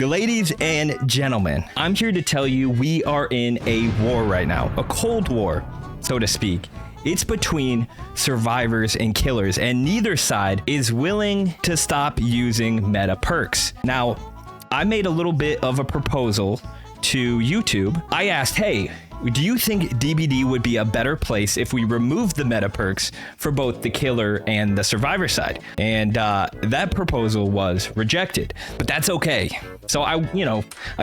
Ladies and gentlemen, I'm here to tell you we are in a war right now, a cold war, so to speak. It's between survivors and killers, and neither side is willing to stop using meta perks. Now, I made a little bit of a proposal to YouTube. I asked, hey, do you think DBD would be a better place if we removed the meta perks for both the killer and the survivor side? And that proposal was rejected, but that's okay. So I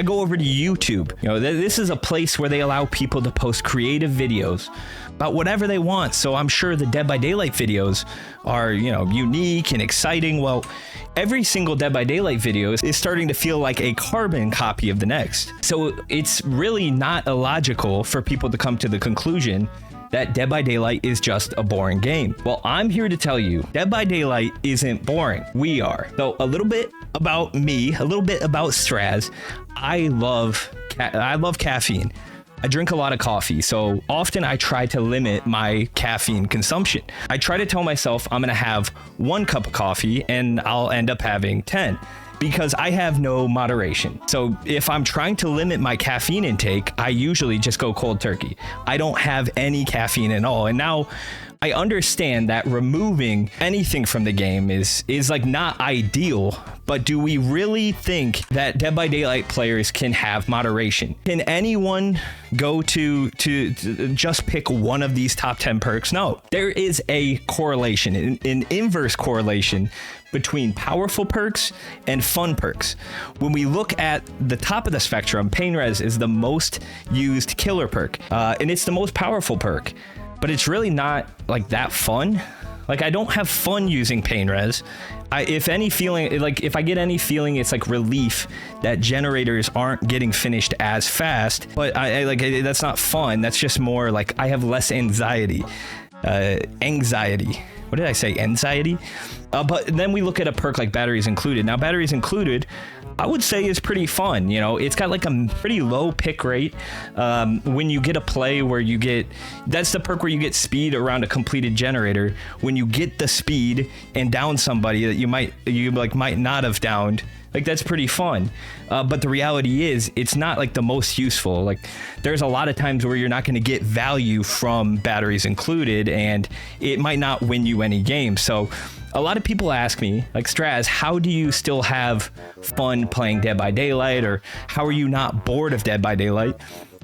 go over to YouTube. This is a place where they allow people to post creative videos about whatever they want. So I'm sure the Dead by Daylight videos are, unique and exciting. Well, every single Dead by Daylight video is starting to feel like a carbon copy of the next. So it's really not illogical for people to come to the conclusion that Dead by Daylight is just a boring game. Well, I'm here to tell you, Dead by Daylight isn't boring. We are. So a little bit about me, a little bit about Stras. I love caffeine. I drink a lot of coffee, so often I try to limit my caffeine consumption. I try to tell myself I'm gonna have 1 cup of coffee and I'll end up having 10 because I have no moderation. So if I'm trying to limit my caffeine intake, I usually just go cold turkey. I don't have any caffeine at all. And now I understand that removing anything from the game is like not ideal, but do we really think that Dead by Daylight players can have moderation? Can anyone go to just pick one of these top 10 perks? No, there is a correlation, an inverse correlation between powerful perks and fun perks. When we look at the top of the spectrum, Pain Res is the most used killer perk, and it's the most powerful perk. But it's really not like that fun. Like I don't have fun using Pain Res. If I get any feeling, it's like relief that generators aren't getting finished as fast. But that's not fun. That's just more like I have less anxiety. What did I say? Anxiety? But then we look at a perk like Batteries Included. Now, Batteries Included, I would say is pretty fun. It's got like a pretty low pick rate. When you get a play where that's the perk where you get speed around a completed generator. When you get the speed and down somebody that you might not have downed, like that's pretty fun. But the reality is it's not like the most useful. Like there's a lot of times where you're not going to get value from Batteries Included, and it might not win you any game. So a lot of people ask me, like, Stras, how do you still have fun playing Dead by Daylight, or how are you not bored of Dead by Daylight?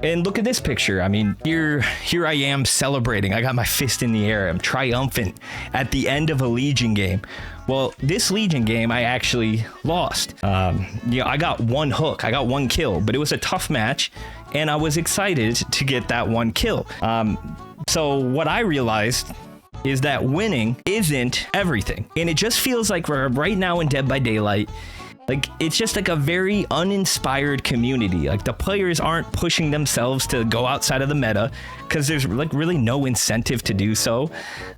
And look at this picture. I mean, here I am celebrating. I got my fist in the air. I'm triumphant at the end of a Legion game. Well, this Legion game, I actually lost. I got 1 hook. I got 1 kill, but it was a tough match, and I was excited to get that 1 kill. So what I realized is that winning isn't everything. And it just feels like we're right now in Dead by Daylight, like it's just like a very uninspired community. Like the players aren't pushing themselves to go outside of the meta because there's like really no incentive to do so.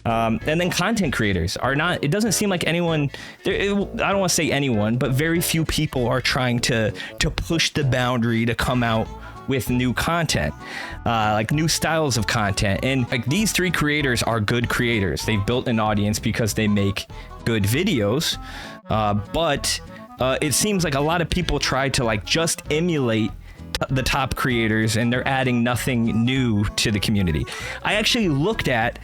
And then content creators are not, it doesn't seem like anyone, I don't want to say anyone, but very few people are trying to push the boundary to come out with new content, like new styles of content. And like these 3 creators are good creators. They've built an audience because they make good videos, but it seems like a lot of people try to like just emulate the top creators, and they're adding nothing new to the community. I actually looked at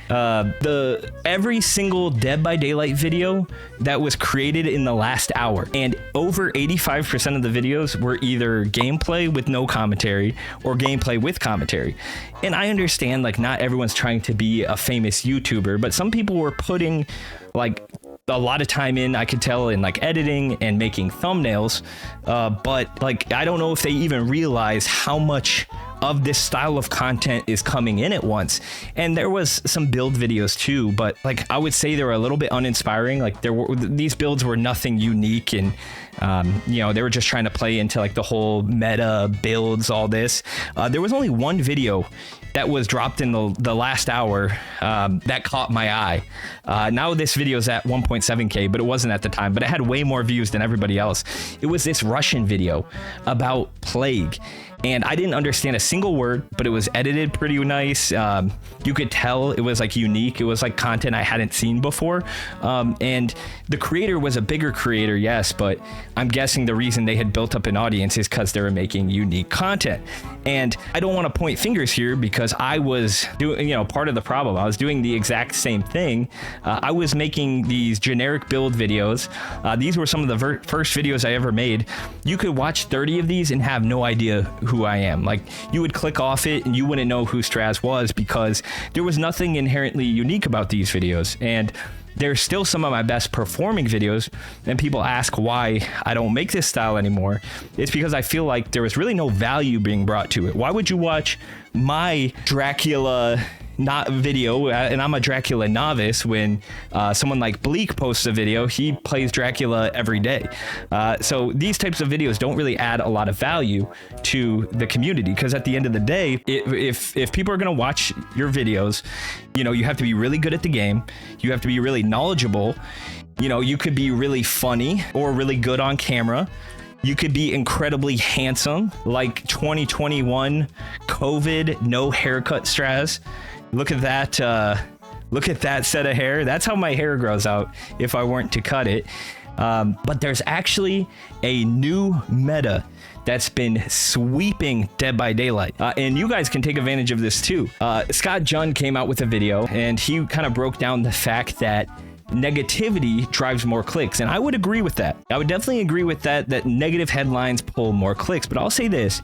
every single Dead by Daylight video that was created in the last hour, and over 85% of the videos were either gameplay with no commentary or gameplay with commentary. And I understand like not everyone's trying to be a famous YouTuber, but some people were putting like a lot of time in, I could tell, in like editing and making thumbnails, but like I don't know if they even realize how much of this style of content is coming in at once. And there was some build videos too, but like I would say they were a little bit uninspiring. Like these builds were nothing unique, and they were just trying to play into like the whole meta builds, all this. There was only 1 video that was dropped in the last hour that caught my eye. Now this video is at 1.7K, but it wasn't at the time, but it had way more views than everybody else. It was this Russian video about plague. And I didn't understand a single word, but it was edited pretty nice. You could tell it was like unique. It was like content I hadn't seen before. And the creator was a bigger creator, yes, but I'm guessing the reason they had built up an audience is because they were making unique content. And I don't want to point fingers here because I was doing, part of the problem. I was doing the exact same thing. I was making these generic build videos. These were some of the first videos I ever made. You could watch 30 of these and have no idea who I am. Like, you would click off it and you wouldn't know who Stras was because there was nothing inherently unique about these videos. And they're still some of my best performing videos, and people ask why I don't make this style anymore. It's because I feel like there was really no value being brought to it. Why would you watch my Dracula video, and I'm a Dracula novice, when someone like Bleak posts a video? He plays Dracula every day. So these types of videos don't really add a lot of value to the community, because at the end of the day, if people are going to watch your videos, you have to be really good at the game. You have to be really knowledgeable. You could be really funny or really good on camera. You could be incredibly handsome, like 2021 COVID no haircut Stras. Look at that. Look at that set of hair. That's how my hair grows out if I weren't to cut it. But there's actually a new meta that's been sweeping Dead by Daylight. And you guys can take advantage of this too. Scott Jund came out with a video, and he kind of broke down the fact that negativity drives more clicks. And I would agree with that. I would definitely agree with that negative headlines pull more clicks. But I'll say this.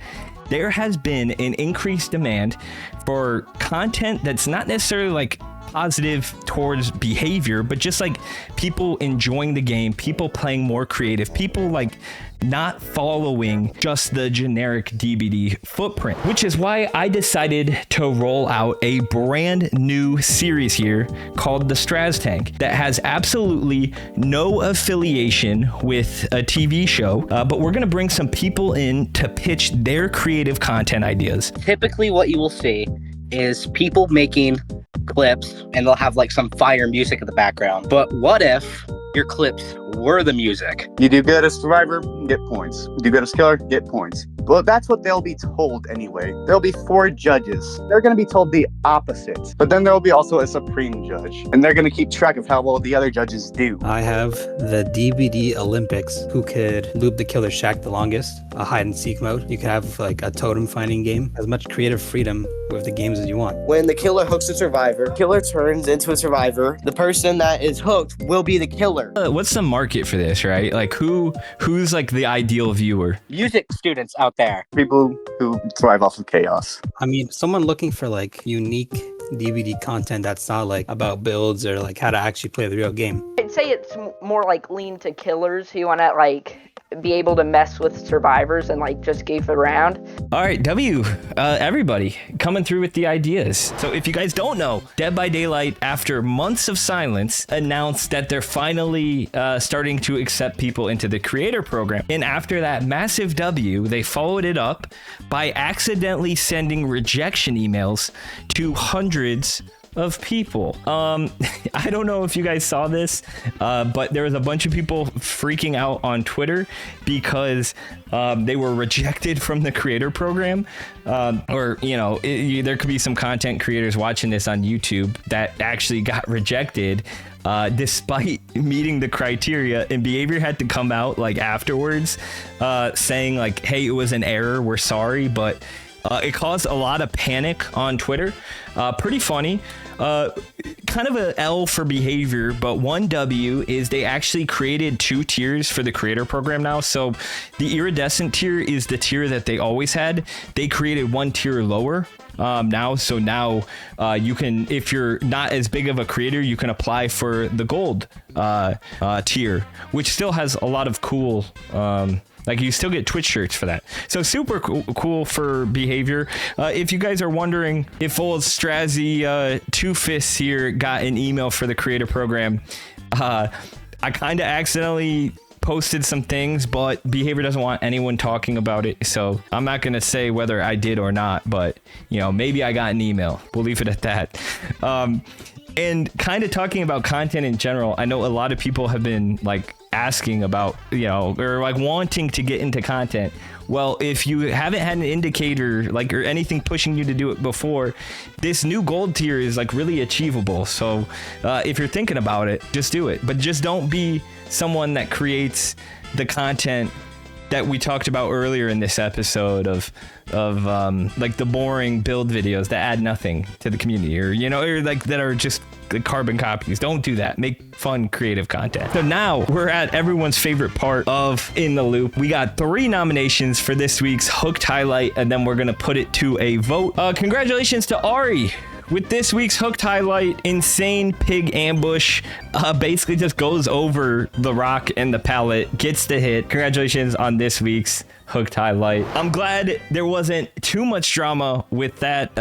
There has been an increased demand for content that's not necessarily like positive towards behavior, but just like people enjoying the game, people playing more creative, people like not following just the generic DBD footprint, which is why I decided to roll out a brand new series here called the Stras Tank that has absolutely no affiliation with a TV show, but we're going to bring some people in to pitch their creative content ideas. Typically what you will see is people making clips, and they'll have like some fire music in the background. But what if your clips were the music? You do good as Survivor, get points. You do good as Killer, get points. Well, that's what they'll be told anyway. There'll be 4 judges. They're going to be told the opposite. But then there'll be also a supreme judge, and they're going to keep track of how well the other judges do. I have the DBD Olympics, who could loop the Killer Shack the longest, a hide and seek mode. You could have like a totem finding game, as much creative freedom with the games as you want. When the killer hooks a survivor, killer turns into a survivor. The person that is hooked will be the killer. What's the market for this, right? Like who's like the ideal viewer? Music students out there. People who thrive off of chaos. I mean, someone looking for like unique DVD content that's not like about builds or like how to actually play the real game. I'd say it's more like lean to killers who want to like be able to mess with survivors and like just goof around. All right, everybody coming through with the ideas. So if you guys don't know, Dead by Daylight, after months of silence, announced that they're finally starting to accept people into the creator program. And after that massive W, they followed it up by accidentally sending rejection emails to hundreds of people. I don't know if you guys saw this, but there was a bunch of people freaking out on Twitter because they were rejected from the creator program. Or, there could be some content creators watching this on YouTube that actually got rejected despite meeting the criteria, and Behavior had to come out like afterwards saying like, hey, it was an error, we're sorry. But it caused a lot of panic on Twitter. Pretty funny. Kind of a L for Behavior, but one W is they actually created 2 tiers for the creator program now. So the iridescent tier is the tier that they always had. They created 1 tier lower now. So now you can, if you're not as big of a creator, you can apply for the gold tier, which still has a lot of cool like you still get Twitch shirts for that. So super cool for Behavior. If you guys are wondering if old Strazzy Two Fists here got an email for the creator program, I kind of accidentally posted some things, but Behavior doesn't want anyone talking about it. So I'm not going to say whether I did or not, but maybe I got an email. We'll leave it at that. And kind of talking about content in general, I know a lot of people have been like asking about, you know, or like wanting to get into content. Well, if you haven't had an indicator like or anything pushing you to do it before, this new gold tier is like really achievable. So if you're thinking about it, just do it. But just don't be someone that creates the content that we talked about earlier in this episode of like the boring build videos that add nothing to the community, or you know, or like that are just the carbon copies. Don't do that. Make fun, creative content. So now we're at everyone's favorite part of In the Loop. We got 3 nominations for this week's Hooked Highlight, and then we're gonna put it to a vote. Congratulations to Ari with this week's Hooked Highlight. Insane pig ambush. Basically just goes over the rock and the pallet, gets the hit. Congratulations on this week's Hooked Highlight. I'm glad there wasn't too much drama with that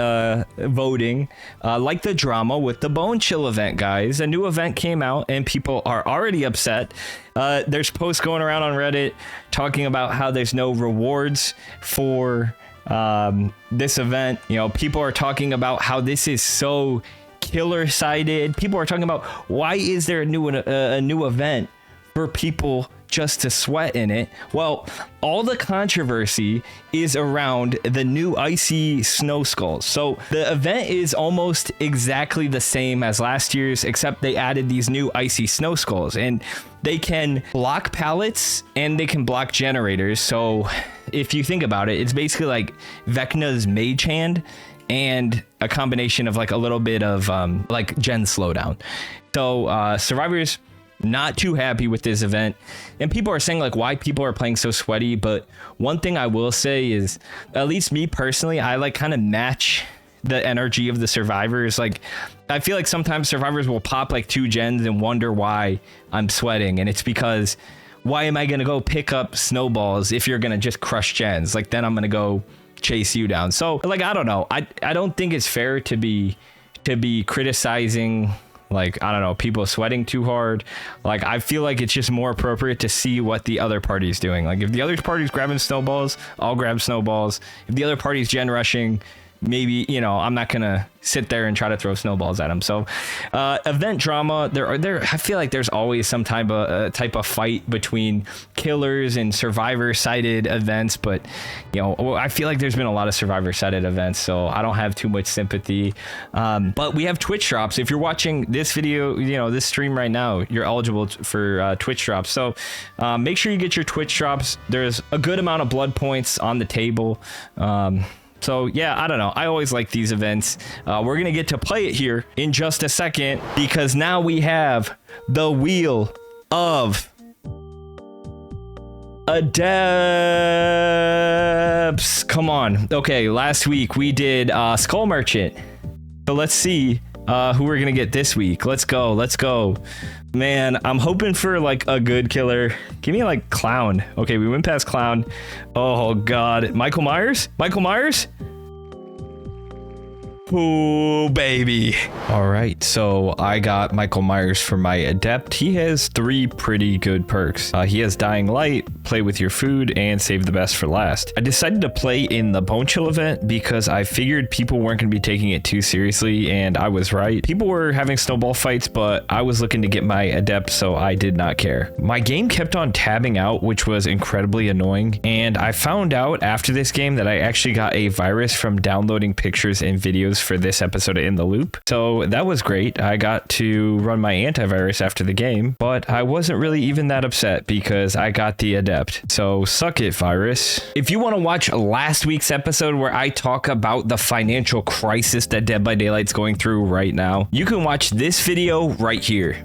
voting, like the drama with the Bone Chill event, guys. A new event came out and people are already upset. There's posts going around on Reddit talking about how there's no rewards for this event. You know, people are talking about how this is so killer sided. People are talking about why is there a new event for people just to sweat in it. Well, all the controversy is around the new icy snow skulls. So the event is almost exactly the same as last year's, except they added these new icy snow skulls, and they can block pallets and they can block generators. So if you think about it, it's basically like Vecna's Mage Hand and a combination of like a little bit of like gen slowdown. So survivors not too happy with this event, and people are saying like why people are playing so sweaty. But one thing I will say is, at least me personally, I like kind of match the energy of the survivors. Like I feel like sometimes survivors will pop like 2 gens and wonder why I'm sweating, and it's because why am I gonna go pick up snowballs if you're gonna just crush gens? Like then I'm gonna go chase you down. So like I don't know, I don't think it's fair to be criticizing, like, I don't know, people sweating too hard. Like, I feel like it's just more appropriate to see what the other party's doing. Like, if the other party's grabbing snowballs, I'll grab snowballs. If the other party's gen rushing, maybe, you know, I'm not gonna sit there and try to throw snowballs at them. So event drama, I feel like there's always some type of fight between killers and survivor sided events, but you know, I feel like there's been a lot of survivor sided events, so I don't have too much sympathy. But we have Twitch drops. If you're watching this video, you know, this stream right now, you're eligible for Twitch drops. So make sure you get your Twitch drops. There's a good amount of blood points on the table. So yeah, I don't know. I always like these events. We're going to get to play it here in just a second, because now we have the Wheel of Adepts. Come on. Okay, last week we did Skull Merchant. So let's see who we're going to get this week. Let's go. Let's go. Man, I'm hoping for like a good killer. Give me like Clown. Okay, we went past Clown. Oh God, Michael Myers? Michael Myers? Ooh, baby. All right, so I got Michael Myers for my Adept. He has 3 pretty good perks. He has Dying Light, Play with Your Food, and Save the Best for Last. I decided to play in the Bone Chill event because I figured people weren't going to be taking it too seriously, and I was right. People were having snowball fights, but I was looking to get my Adept, so I did not care. My game kept on tabbing out, which was incredibly annoying, and I found out after this game that I actually got a virus from downloading pictures and videos for this episode of In the Loop. So that was great. I got to run my antivirus after the game, but I wasn't really even that upset because I got the Adept. So suck it, virus. If you want to watch last week's episode where I talk about the financial crisis that Dead by Daylight's going through right now, you can watch this video right here.